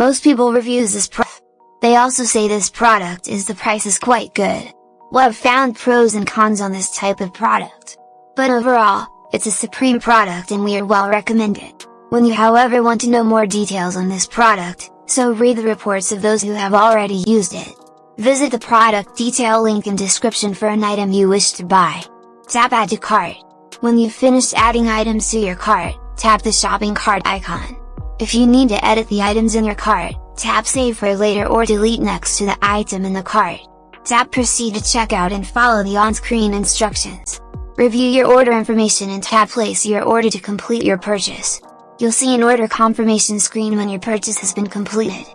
Most people reviews this product. They also say this product is the price is quite good. Well, I've found pros and cons on this type of product. But overall, it's a supreme product and we are well recommend it. When you however want to know more details on this product, so read the reports of those who have already used it. Visit the product detail link in description for an item you wish to buy. Tap Add to Cart. When you've finished adding items to your cart, tap the shopping cart icon. If you need to edit the items in your cart, tap Save for later or delete next to the item in the cart. Tap Proceed to checkout and follow the on-screen instructions. Review your order information and tap Place your order to complete your purchase. You'll see an order confirmation screen when your purchase has been completed.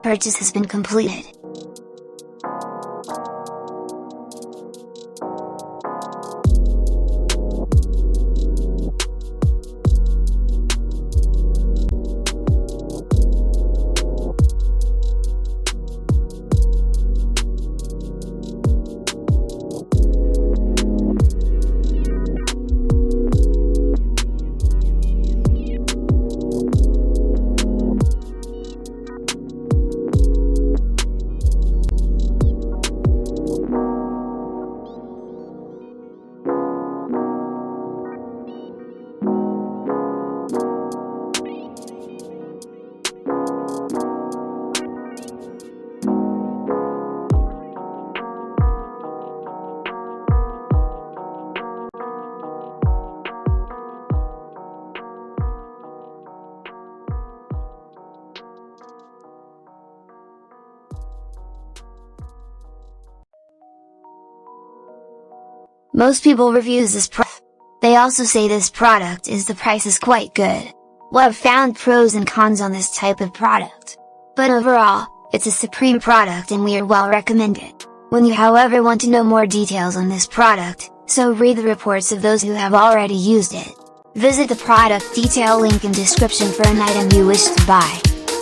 Most people reviews this product. They also say this product is the price is quite good. Well, I've found pros and cons on this type of product. But overall, it's a supreme product and we are well recommend it. When you however want to know more details on this product, so read the reports of those who have already used it. Visit the product detail link in description for an item you wish to buy.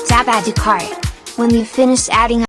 Tap Add to Cart. When you've finished adding